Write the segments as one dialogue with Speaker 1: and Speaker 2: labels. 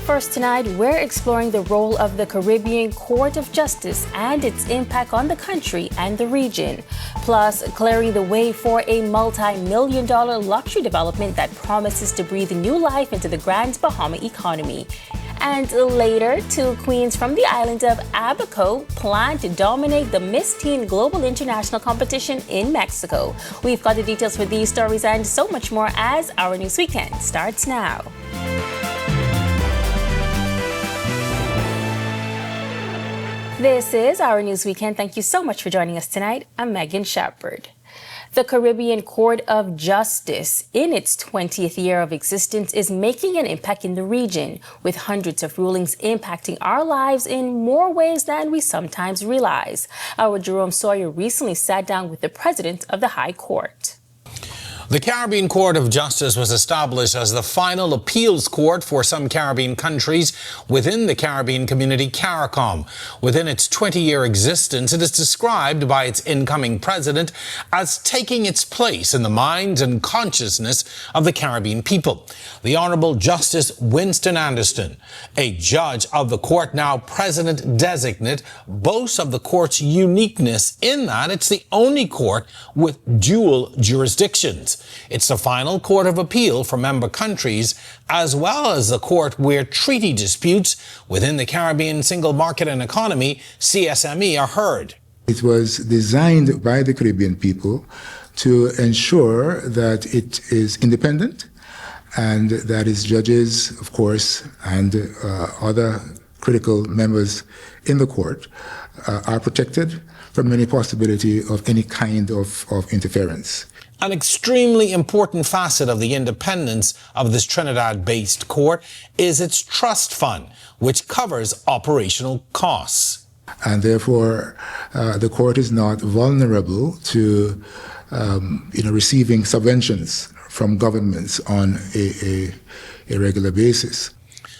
Speaker 1: First tonight, we're exploring the role of the Caribbean Court of Justice and its impact on the country and the region. Plus, clearing the way for a multi-million-dollar luxury development that promises to breathe new life into the Grand Bahama economy. And later, two queens from the island of Abaco plan to dominate the Miss Teen Global International Competition in Mexico. We've got the details for these stories and so much more as Our News Weekend starts now. This is Our News Weekend. Thank you so much for joining us tonight. I'm Megan Shepard. The Caribbean Court of Justice, in its 20th year of existence, is making an impact in the region, with hundreds of rulings impacting our lives in more ways than we sometimes realize. Our Jerome Sawyer recently sat down with the president of the High Court.
Speaker 2: The Caribbean Court of Justice was established as the final appeals court for some Caribbean countries within the Caribbean community CARICOM. Within its 20-year existence, it is described by its incoming president as taking its place in the minds and consciousness of the Caribbean people. The Honorable Justice Winston Anderson, a judge of the court, now president-designate, boasts of the court's uniqueness in that it's the only court with dual jurisdictions. It's the final court of appeal for member countries, as well as the court where treaty disputes within the Caribbean Single Market and Economy, CSME, are heard.
Speaker 3: It was designed by the Caribbean people to ensure that it is independent and that its judges, of course, and other critical members in the court are protected from any possibility of any kind of interference.
Speaker 2: An extremely important facet of the independence of this Trinidad-based court is its trust fund, which covers operational costs.
Speaker 3: And therefore, the court is not vulnerable to receiving subventions from governments on a regular basis.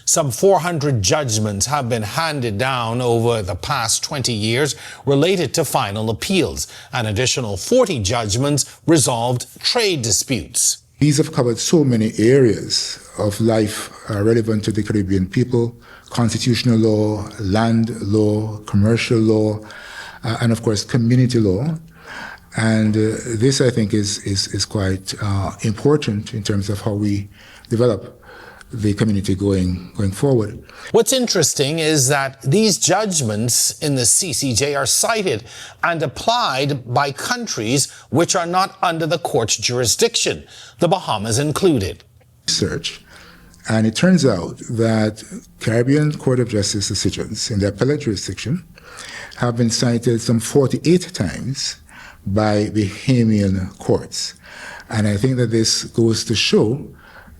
Speaker 2: Some 400 judgments have been handed down over the past 20 years related to final appeals. An additional 40 judgments resolved trade disputes.
Speaker 3: These have covered so many areas of life relevant to the Caribbean people: constitutional law, land law, commercial law, and of course community law. And this, I think, is quite important in terms of how we develop the community going forward.
Speaker 2: What's interesting is that these judgments in the CCJ are cited and applied by countries which are not under the court's jurisdiction, the Bahamas included.
Speaker 3: Research, and it turns out that Caribbean Court of Justice decisions in the appellate jurisdiction have been cited some 48 times by Bahamian courts. And I think that this goes to show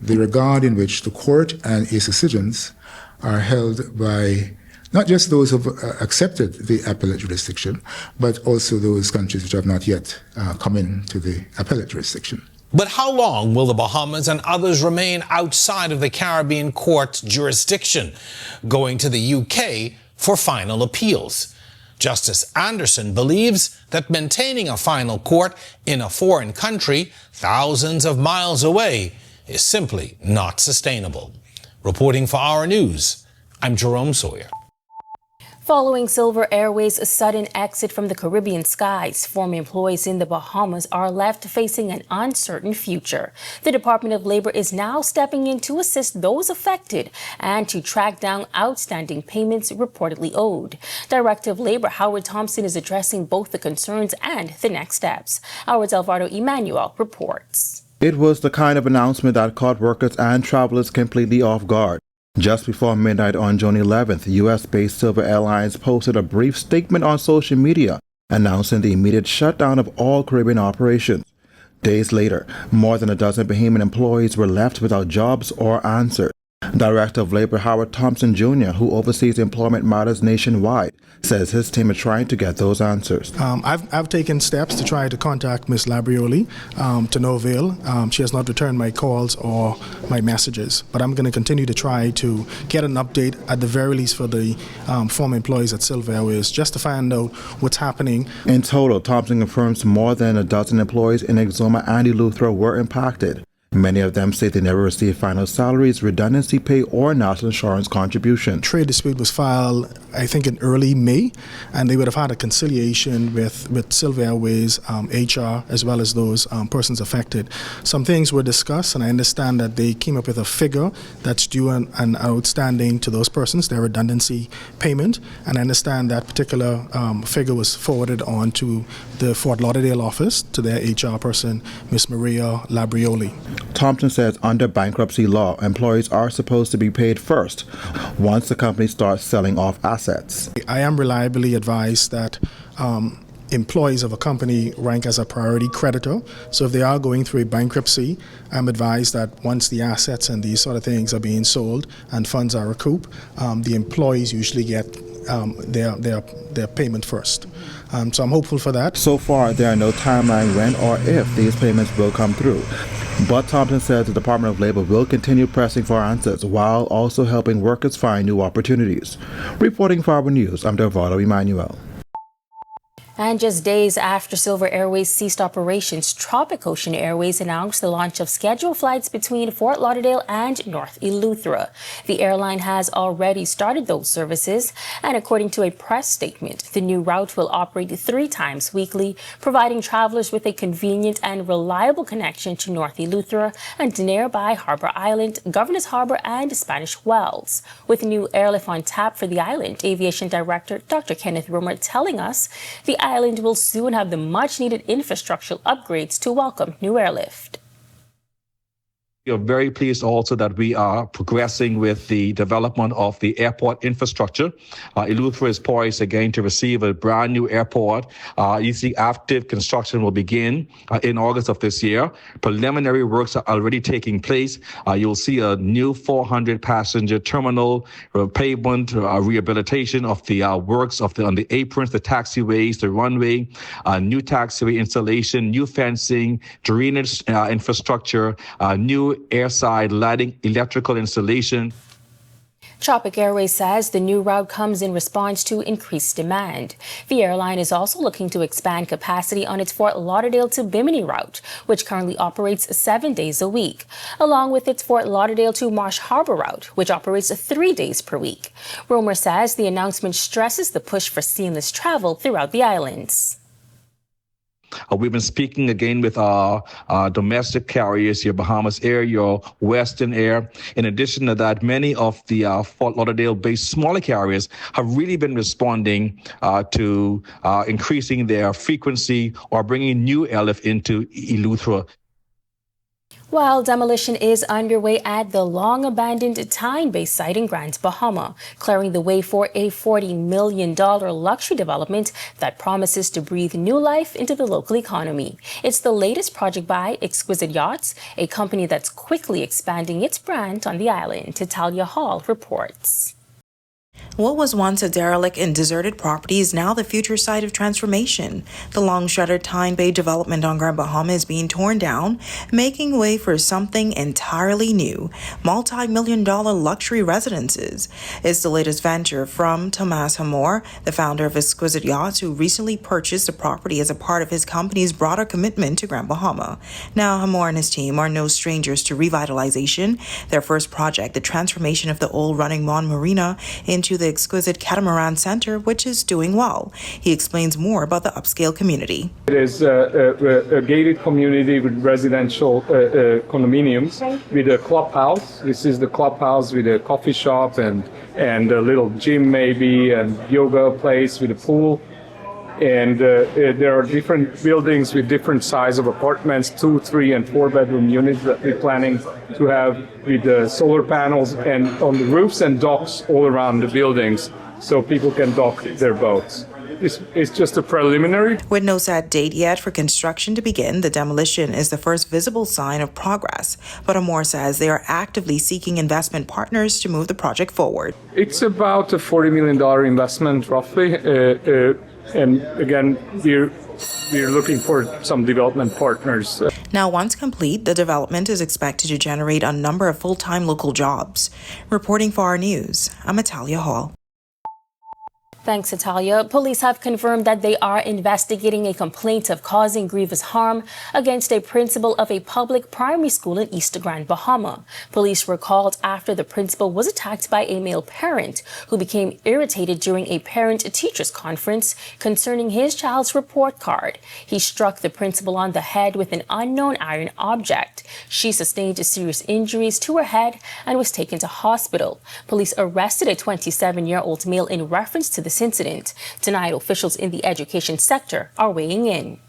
Speaker 3: the regard in which the court and its decisions are held by not just those who have accepted the appellate jurisdiction, but also those countries which have not yet come into the appellate jurisdiction.
Speaker 2: But how long will the Bahamas and others remain outside of the Caribbean court's jurisdiction, going to the UK for final appeals? Justice Anderson believes that maintaining a final court in a foreign country thousands of miles away is simply not sustainable. Reporting for Our News, I'm Jerome Sawyer.
Speaker 1: Following Silver Airways' sudden exit from the Caribbean skies, former employees in the Bahamas are left facing an uncertain future. The Department of Labor is now stepping in to assist those affected and to track down outstanding payments reportedly owed. Director of Labor Howard Thompson is addressing both the concerns and the next steps. Our Delvardo Emmanuel reports.
Speaker 4: It was the kind of announcement that caught workers and travelers completely off guard. Just before midnight on June 11th, U.S.-based Silver Airlines posted a brief statement on social media announcing the immediate shutdown of all Caribbean operations. Days later, more than a dozen Bahamian employees were left without jobs or answers. Director of Labor Howard Thompson Jr., who oversees employment matters nationwide, says his team is trying to get those answers.
Speaker 5: I've taken steps to try to contact Ms. Labrioli, to no avail. She has not returned my calls or my messages, but I'm going to continue to try to get an update at the very least for the former employees at Silver Airways, just to find out what's happening.
Speaker 4: In total, Thompson confirms more than a dozen employees in Exuma and Eleuthera were impacted. Many of them say they never received final salaries, redundancy pay, or national insurance contribution.
Speaker 5: Trade dispute was filed, I think, in early May, and they would have had a conciliation with Silver Airways, HR, as well as those persons affected. Some things were discussed, and I understand that they came up with a figure that's due and outstanding to those persons, their redundancy payment, and I understand that particular figure was forwarded on to the Fort Lauderdale office, to their HR person, Ms. Maria Labrioli.
Speaker 4: Thompson says under bankruptcy law, employees are supposed to be paid first once the company starts selling off assets.
Speaker 5: I am reliably advised that employees of a company rank as a priority creditor. So if they are going through a bankruptcy, I'm advised that once the assets and these sort of things are being sold and funds are recouped, the employees usually get their payment first. So I'm hopeful for that.
Speaker 4: So far, there are no timeline when or if these payments will come through. But Thompson says the Department of Labor will continue pressing for answers while also helping workers find new opportunities. Reporting for Our News, I'm Delvado Emmanuel.
Speaker 1: And just days after Silver Airways ceased operations, Tropic Ocean Airways announced the launch of scheduled flights between Fort Lauderdale and North Eleuthera. The airline has already started those services, and according to a press statement, the new route will operate 3 times weekly, providing travelers with a convenient and reliable connection to North Eleuthera and nearby Harbor Island, Governor's Harbor, and Spanish Wells. With new airlift on tap for the island, Aviation Director Dr. Kenneth Romer telling us the island will soon have the much-needed infrastructural upgrades to welcome new airlift.
Speaker 6: We are very pleased also that we are progressing with the development of the airport infrastructure. Eleuthera is poised again to receive a brand new airport. Easy active construction will begin in August of this year. Preliminary works are already taking place. You'll see a new 400 passenger terminal, pavement, rehabilitation of the works on the aprons, the taxiways, the runway, new taxiway installation, new fencing, drainage infrastructure, new airside lighting, electrical installation.
Speaker 1: Tropic Airways says the new route comes in response to increased demand. The airline is also looking to expand capacity on its Fort Lauderdale to Bimini route, which currently operates 7 days a week, along with its Fort Lauderdale to Marsh Harbor route, which operates 3 days per week. Romer says the announcement stresses the push for seamless travel throughout the islands.
Speaker 6: We've been speaking again with our domestic carriers, your Bahamas Air, your Western Air. In addition to that, many of the Fort Lauderdale-based smaller carriers have really been responding to increasing their frequency or bringing new airlift into Eleuthera.
Speaker 1: While demolition is underway at the long-abandoned Tyne-based site in Grand Bahama, clearing the way for a $40 million luxury development that promises to breathe new life into the local economy. It's the latest project by Exquisite Yachts, a company that's quickly expanding its brand on the island. Talia Hall reports.
Speaker 7: What was once a derelict and deserted property is now the future site of transformation. The long-shuttered Tyne Bay development on Grand Bahama is being torn down, making way for something entirely new, multi-million-dollar luxury residences. It's the latest venture from Tomas Hamor, the founder of Exquisite Yachts, who recently purchased the property as a part of his company's broader commitment to Grand Bahama. Now, Hamor and his team are no strangers to revitalization. Their first project, the transformation of the old Running Mon Marina into the Exquisite Catamaran Center, which is doing well. He explains more about the upscale community.
Speaker 8: It is a gated community with residential condominiums with a clubhouse. This is the clubhouse with a coffee shop and a little gym maybe, and yoga place with a pool. And there are different buildings with different size of apartments, 2, 3, and 4 bedroom units that we're planning to have with solar panels and on the roofs and docks all around the buildings so people can dock their boats. This is just a preliminary.
Speaker 7: With no set date yet for construction to begin, the demolition is the first visible sign of progress. But Amor says they are actively seeking investment partners to move the project forward.
Speaker 8: It's about a $40 million investment, roughly. And again, we're looking for some development partners.
Speaker 7: Now, once complete, the development is expected to generate a number of full-time local jobs. Reporting for Our News, I'm Talia Hall.
Speaker 1: Thanks, Italia. Police have confirmed that they are investigating a complaint of causing grievous harm against a principal of a public primary school in East Grand, Bahama. Police were called after the principal was attacked by a male parent who became irritated during a parent-teachers conference concerning his child's report card. He struck the principal on the head with an unknown iron object. She sustained serious injuries to her head and was taken to hospital. Police arrested a 27-year-old male in reference to this incident. Tonight, officials in the education sector are weighing in.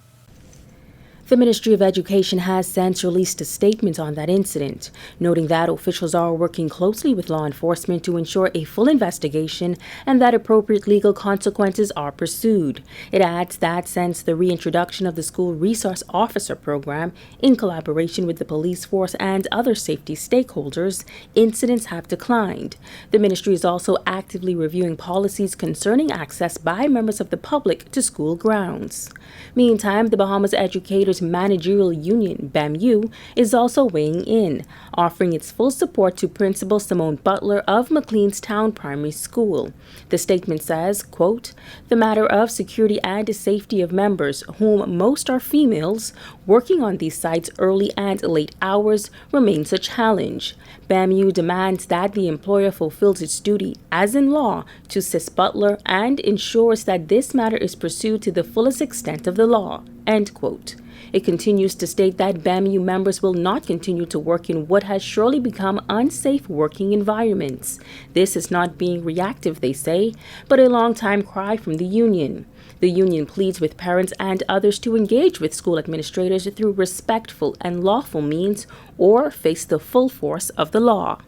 Speaker 1: The Ministry of Education has since released a statement on that incident, noting that officials are working closely with law enforcement to ensure a full investigation and that appropriate legal consequences are pursued. It adds that since the reintroduction of the School Resource Officer Program, in collaboration with the police force and other safety stakeholders, incidents have declined. The ministry is also actively reviewing policies concerning access by members of the public to school grounds. Meantime, the Bahamas Educators Managerial Union, BAMU, is also weighing in, offering its full support to Principal Simone Butler of McLeanstown Primary School. The statement says, quote, "The matter of security and safety of members, whom most are females, working on these sites early and late hours remains a challenge. BAMU demands that the employer fulfills its duty, as in law, to assist Butler and ensures that this matter is pursued to the fullest extent of the law." End quote. It continues to state that BAMU members will not continue to work in what has surely become unsafe working environments. This is not being reactive, they say, but a long-time cry from the union. The union pleads with parents and others to engage with school administrators through respectful and lawful means or face the full force of the law.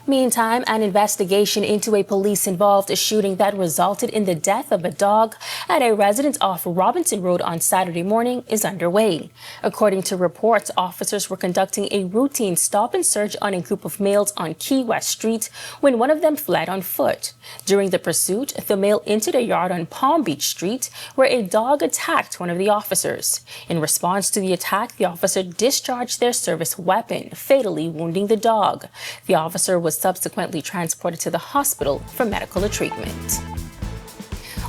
Speaker 1: Meantime, an investigation into a police-involved shooting that resulted in the death of a dog at a residence off Robinson Road on Saturday morning is underway. According to reports, officers were conducting a routine stop and search on a group of males on Key West Street when one of them fled on foot. During the pursuit, the male entered a yard on Palm Beach Street where a dog attacked one of the officers. In response to the attack, the officer discharged their service weapon, fatally wounding the dog. The officer was subsequently transported to the hospital for medical treatment.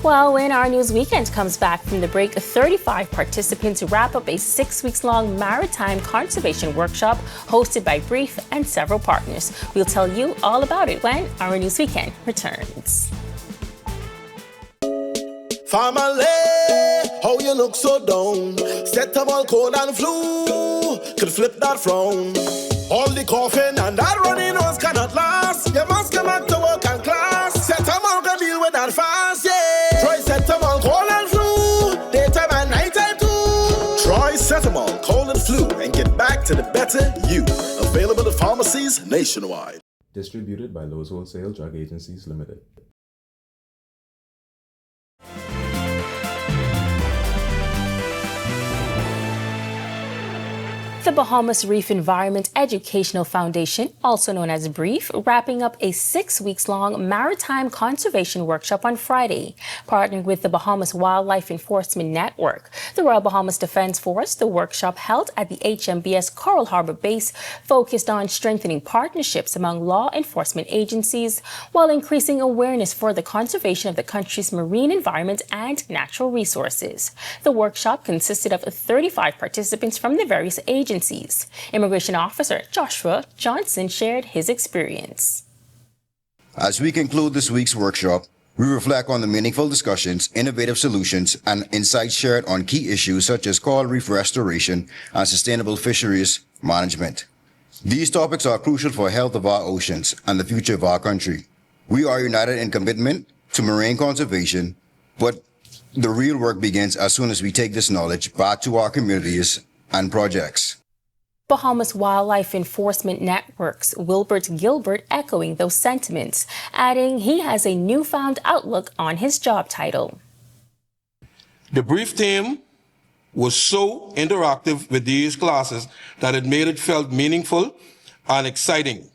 Speaker 1: Well, when our news weekend comes back from the break, 35 participants wrap up a 6-week-long maritime conservation workshop hosted by Brief and several partners. We'll tell you all about it when our news weekend returns.
Speaker 9: Family, how you look so down? Set up all cold and flu, could flip that frown. All the coughing and that running nose cannot last. You must come back to work and class. Set them all can deal with that fast, yeah. Try set them all cold and flu, daytime and nighttime too. Try set them all cold and flu and get back to the better you. Available at pharmacies nationwide.
Speaker 10: Distributed by Lowe's Wholesale Drug Agencies Limited.
Speaker 1: The Bahamas Reef Environment Educational Foundation, also known as BREEF, wrapping up a 6-week-long maritime conservation workshop on Friday. Partnering with the Bahamas Wildlife Enforcement Network, the Royal Bahamas Defense Force, the workshop held at the HMBS Coral Harbor Base focused on strengthening partnerships among law enforcement agencies while increasing awareness for the conservation of the country's marine environment and natural resources. The workshop consisted of 35 participants from the various agencies. Immigration Officer Joshua Johnson shared his experience.
Speaker 11: As we conclude this week's workshop, we reflect on the meaningful discussions, innovative solutions, and insights shared on key issues such as coral reef restoration and sustainable fisheries management. These topics are crucial for the health of our oceans and the future of our country. We are united in commitment to marine conservation, but the real work begins as soon as we take this knowledge back to our communities and projects.
Speaker 1: Bahamas Wildlife Enforcement Network's Wilbert Gilbert echoing those sentiments, adding he has a newfound outlook on his job title.
Speaker 12: The brief team was so interactive with these classes that it made it felt meaningful and exciting.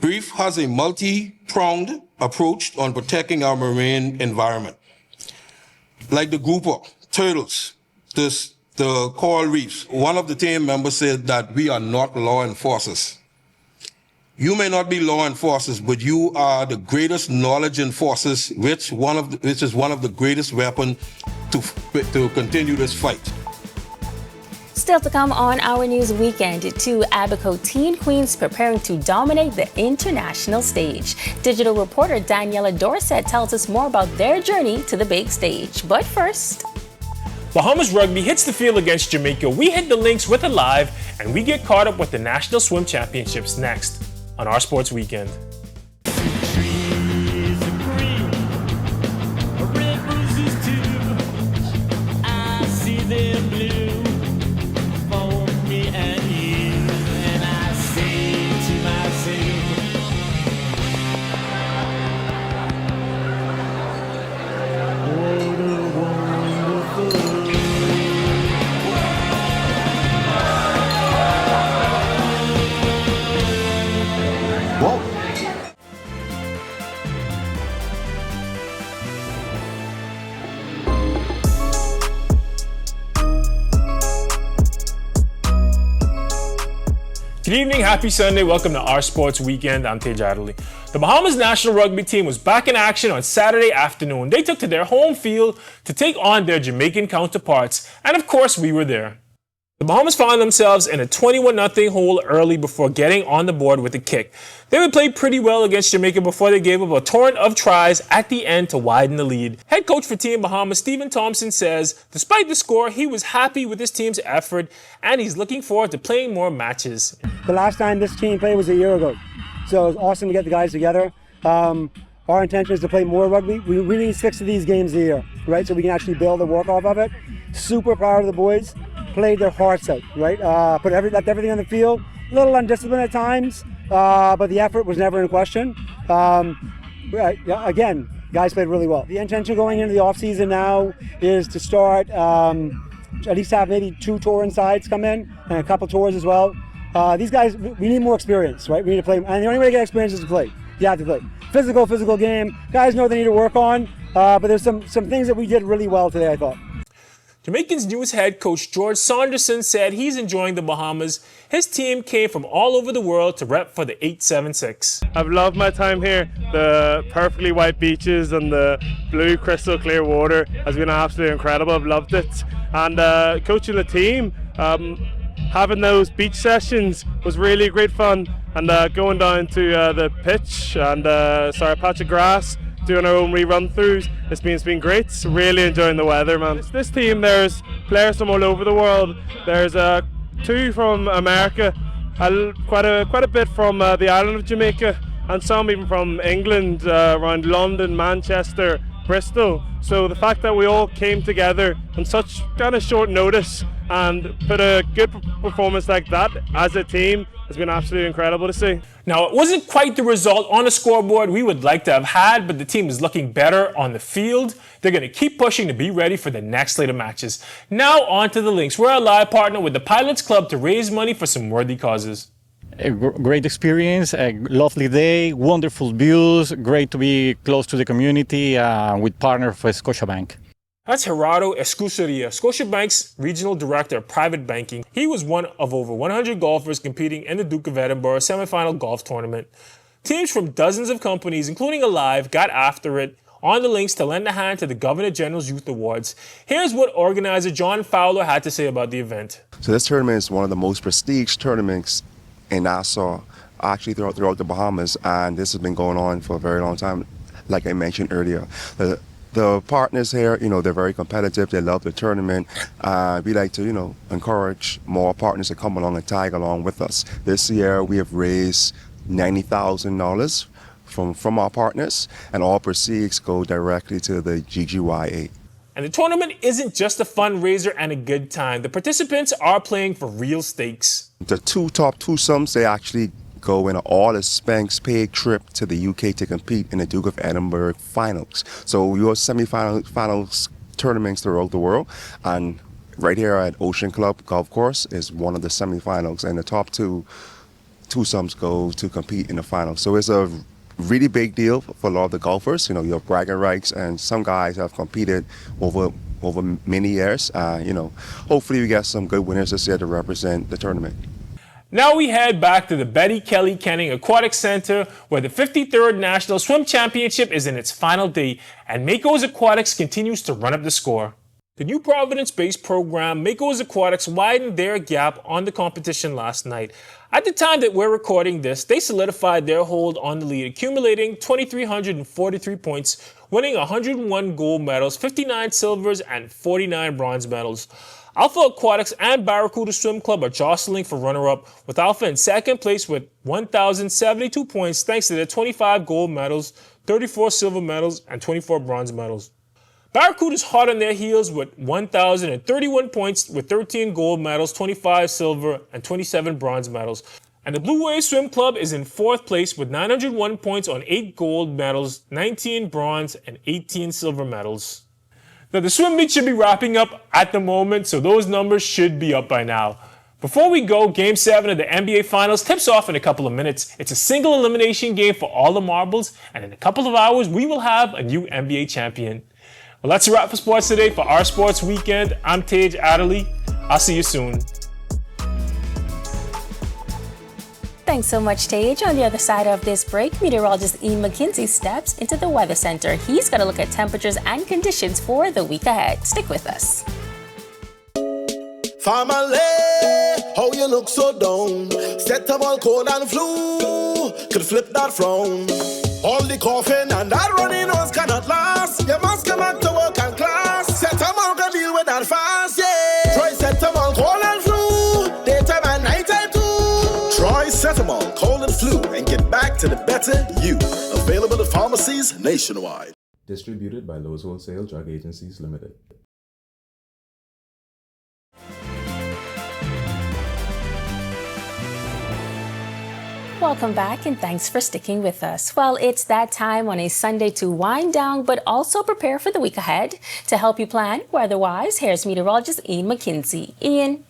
Speaker 12: Brief has a multi-pronged approach on protecting our marine environment. Like the grouper, turtles, the coral reefs. One of the team members said that we are not law enforcers. You may not be law enforcers, but you are the greatest knowledge enforcers, which is one of the greatest weapons to continue this fight.
Speaker 1: Still to come on Our News Weekend, two Abaco teen queens preparing to dominate the international stage. Digital reporter Daniela Dorset tells us more about their journey to the big stage. But first,
Speaker 13: Bahamas rugby hits the field against Jamaica. We hit the links with it live, and we get caught up with the National Swim Championships next on Our Sports Weekend. Good evening, happy Sunday. Welcome to Our Sports Weekend. I'm Tej Adderley. The Bahamas national rugby team was back in action on Saturday afternoon. They took to their home field to take on their Jamaican counterparts, and of course, we were there. The Bahamas found themselves in a 21-0 hole early before getting on the board with a kick. They would play pretty well against Jamaica before they gave up a torrent of tries at the end to widen the lead. Head coach for Team Bahamas, Stephen Thompson, says despite the score, he was happy with his team's effort and he's looking forward to playing more matches.
Speaker 14: The last time this team played was a year ago, so it was awesome to get the guys together. Our intention is to play more rugby. We really need 6 of these games a year, right? So we can actually build and work off of it. Super proud of the boys. Played their hearts out, right? Left everything on the field. A little undisciplined at times, but the effort was never in question. Again, guys played really well. The intention going into the off season now is to start at least have maybe 2 touring sides come in and a couple tours as well. These guys, we need more experience, right? We need to play, and the only way to get experience is to play. You have to play. Physical game. Guys know they need to work on, but there's some things that we did really well today, I thought.
Speaker 13: Jamaican's newest head coach George Saunderson said he's enjoying the Bahamas. His team came from all over the world to rep for the 876.
Speaker 15: I've loved my time here. The perfectly white beaches and the blue crystal clear water has been absolutely incredible. I've loved it. And coaching the team, having those beach sessions was really great fun. And going down to the pitch and patch of grass, doing our own rerun-throughs. It's been great. Really enjoying the weather, man. This team, there's players from all over the world. There's 2 from America, quite a bit from the island of Jamaica, and some even from England, around London, Manchester, Bristol. So the fact that we all came together on such kind of short notice and put a good performance like that as a team has been absolutely incredible to see.
Speaker 13: Now, it wasn't quite the result on the scoreboard we would like to have had, but the team is looking better on the field. They're going to keep pushing to be ready for the next slate of matches. Now, on to the links. We're a live partner with the Pilots Club to raise money for some worthy causes.
Speaker 16: A great experience, a lovely day, wonderful views, great to be close to the community with partner for Scotiabank.
Speaker 13: That's Gerardo Escuseria, Scotiabank's Regional Director of Private Banking. He was one of over 100 golfers competing in the Duke of Edinburgh semifinal golf tournament. Teams from dozens of companies, including Alive, got after it on the links to lend a hand to the Governor General's Youth Awards. Here's what organizer John Fowler had to say about the event.
Speaker 17: So this tournament is one of the most prestigious tournaments in Nassau, actually throughout the Bahamas, and this has been going on for a very long time, like I mentioned earlier. The partners here, they're very competitive. They love the tournament. We like to, encourage more partners to come along and tag along with us. This year, we have raised $90,000 from our partners, and all proceeds go directly to the GGYA.
Speaker 13: And the tournament isn't just a fundraiser and a good time. The participants are playing for real stakes.
Speaker 17: The 2 top twosomes, they actually go in an all-expense-paid trip to the UK to compete in the Duke of Edinburgh finals. So we have semi-finals tournaments throughout the world, and right here at Ocean Club Golf Course is one of the semi-finals, and the top 2 twosomes go to compete in the finals. So it's a really big deal for a lot of the golfers. You have bragging rights, and some guys have competed over many years. Hopefully we get some good winners this year to represent the tournament.
Speaker 13: Now we head back to the Betty Kelly Canning Aquatic Center, where the 53rd National Swim Championship is in its final day, and Mako's Aquatics continues to run up the score. The New Providence-based program, Mako's Aquatics, widened their gap on the competition last night. At the time that we're recording this, they solidified their hold on the lead, accumulating 2,343 points, winning 101 gold medals, 59 silvers, and 49 bronze medals. Alpha Aquatics and Barracuda Swim Club are jostling for runner-up, with Alpha in second place with 1,072 points thanks to their 25 gold medals, 34 silver medals, and 24 bronze medals. Barracuda's hot on their heels with 1,031 points with 13 gold medals, 25 silver, and 27 bronze medals. And the Blue Wave Swim Club is in fourth place with 901 points on 8 gold medals, 19 bronze, and 18 silver medals. Now, the swim meet should be wrapping up at the moment, so those numbers should be up by now. Before we go, Game 7 of the NBA Finals tips off in a couple of minutes. It's a single elimination game for all the marbles, and in a couple of hours, we will have a new NBA champion. Well, that's a wrap for sports today. For Our Sports Weekend, I'm Tage Adderley. I'll see you soon.
Speaker 1: Thanks so much, Tage. On the other side of this break, meteorologist Ian McKenzie steps into the weather center. He's got to look at temperatures and conditions for the week ahead. Stick with us.
Speaker 9: Family, how you look so down? Set up all cold and flu, could flip that frown. All the coughing and that running nose cannot last. You must come back to work and class. Set them all can deal with that fast, yeah. Try set them all cold and flu, daytime and nighttime too. Try Setamol, cold and flu, and get back to the better you. Available at pharmacies nationwide.
Speaker 10: Distributed by Lowe's Wholesale Drug Agencies Limited.
Speaker 1: Welcome back and thanks for sticking with us. Well, it's that time on a Sunday to wind down but also prepare for the week ahead. To help you plan weather-wise, here's meteorologist Ian McKenzie. Ian.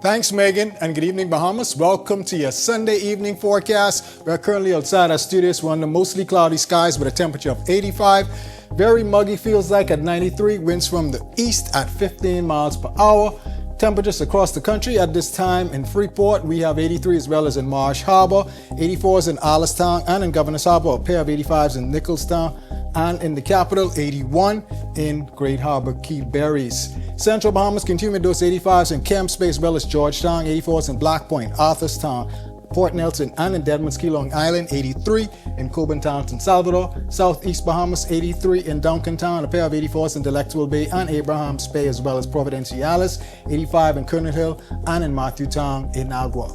Speaker 18: Thanks, Megan, and good evening, Bahamas. Welcome to your Sunday evening forecast. We're currently outside our studios. We're under mostly cloudy skies with a temperature of 85. Very muggy, feels like at 93. Winds from the east at 15 miles per hour. Temperatures across the country at this time in Freeport, we have 83 as well as in Marsh Harbor, 84s in Allenstown, and in Governor's Harbor, a pair of 85s in Nicholstown, and in the capital, 81 in Great Harbor, Key Berries. Central Bahamas continue with those 85s in Kemps Bay as well as Georgetown, 84s in Black Point, Arthurstown, Port Nelson, and in Deadman's Key, Long Island, 83 in Coburn Town, San Salvador, Southeast Bahamas, 83 in Duncantown, a pair of 84s in Delectable Bay and Abrahams Bay, as well as Providenciales, 85 in Colonel Hill, and in Matthewtown in Agua.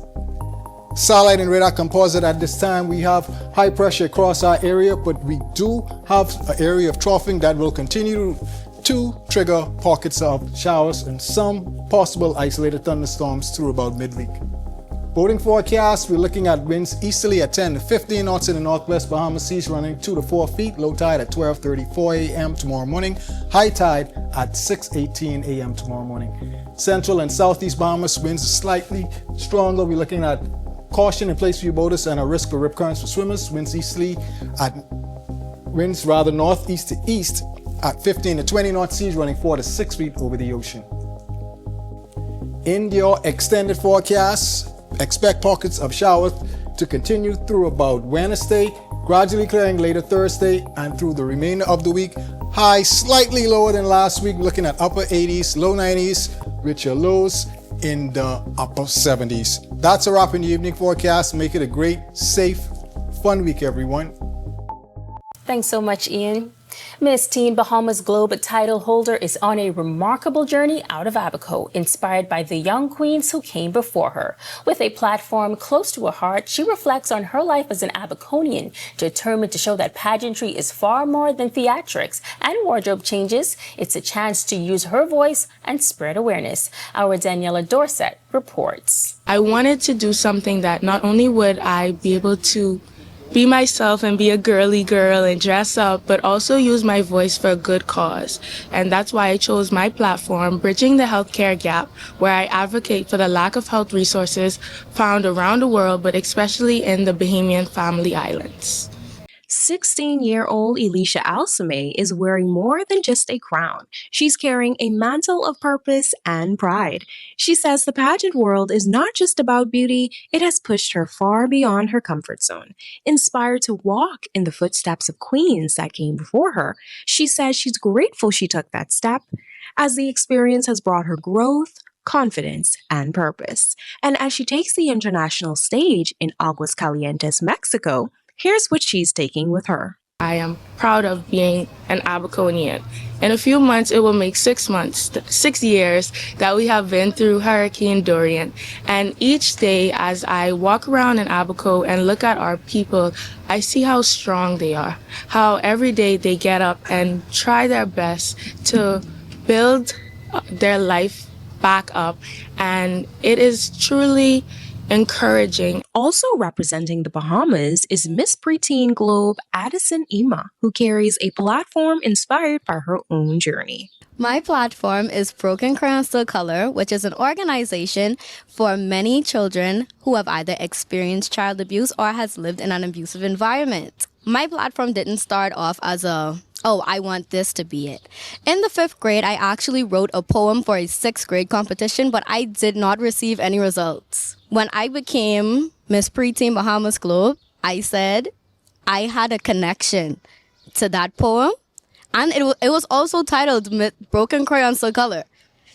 Speaker 18: Satellite and radar composite at this time, we have high pressure across our area, but we do have an area of troughing that will continue to trigger pockets of showers and some possible isolated thunderstorms through about midweek. Boating forecast, we're looking at winds easterly at 10 to 15 knots in the northwest Bahamas, seas running 2 to 4 feet, low tide at 12:34 a.m. tomorrow morning, high tide at 6:18 a.m. tomorrow morning. Central and southeast Bahamas winds slightly stronger. We're looking at caution in place for your boaters and a risk for rip currents for swimmers. Winds northeast to east at 15 to 20 knots, seas running 4 to 6 feet over the ocean. In your extended forecast, expect pockets of showers to continue through about Wednesday, gradually clearing later Thursday and through the remainder of the week. Highs slightly lower than last week, looking at upper 80s, low 90s, with your lows in the upper 70s. That's a wrap in the evening forecast. Make it a great, safe, fun week, everyone.
Speaker 1: Thanks so much, Ian. Miss Teen Bahamas Globe title holder is on a remarkable journey out of Abaco, inspired by the young queens who came before her. With a platform close to her heart, she reflects on her life as an Abaconian, determined to show that pageantry is far more than theatrics and wardrobe changes. It's a chance to use her voice and spread awareness. Our Daniela Dorset reports.
Speaker 19: I wanted to do something that not only would I be able to be myself and be a girly girl and dress up, but also use my voice for a good cause. And that's why I chose my platform, Bridging the Healthcare Gap, where I advocate for the lack of health resources found around the world, but especially in the Bahamian Family Islands.
Speaker 20: 16-year-old Elisha Alsame is wearing more than just a crown. She's carrying a mantle of purpose and pride. She says the pageant world is not just about beauty, it has pushed her far beyond her comfort zone. Inspired to walk in the footsteps of queens that came before her, she says she's grateful she took that step, as the experience has brought her growth, confidence, and purpose. And as she takes the international stage in Aguascalientes, Mexico, here's what she's taking with her.
Speaker 19: I am proud of being an Abaconian. In a few months, it will make 6 years that we have been through Hurricane Dorian. And each day, as I walk around in Abaco and look at our people, I see how strong they are, how every day they get up and try their best to build their life back up. And it is truly encouraging.
Speaker 20: Also representing the Bahamas is Miss Preteen Globe Addison Ima, who carries a platform inspired by her own journey.
Speaker 21: My platform is Broken Crayon Still Color, which is an organization for many children who have either experienced child abuse or has lived in an abusive environment. My platform didn't start off as I want this to be it. In the 5th grade, I actually wrote a poem for a 6th grade competition, but I did not receive any results. When I became Miss Preteen Bahamas Globe, I said I had a connection to that poem, and it was also titled Broken Crayon Still Color.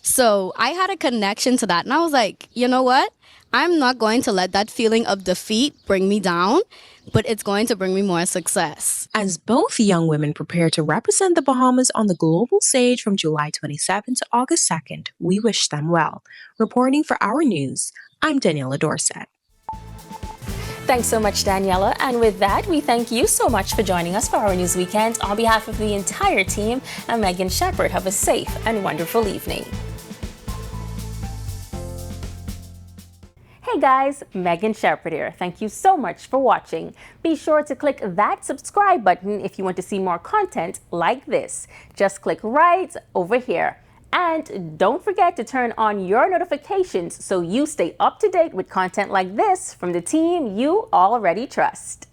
Speaker 21: So I had a connection to that, and I was like, you know what? I'm not going to let that feeling of defeat bring me down, but it's going to bring me more success.
Speaker 20: As both young women prepare to represent the Bahamas on the global stage from July 27 to August 2nd, we wish them well. Reporting for Our News, I'm Daniela Dorset.
Speaker 1: Thanks so much, Daniela. And with that, we thank you so much for joining us for Our News Weekend. On behalf of the entire team, I'm Megan Shepard. Have a safe and wonderful evening. Hey guys, Megan Shepard here. Thank you so much for watching. Be sure to click that subscribe button if you want to see more content like this. Just click right over here. And don't forget to turn on your notifications so you stay up to date with content like this from the team you already trust.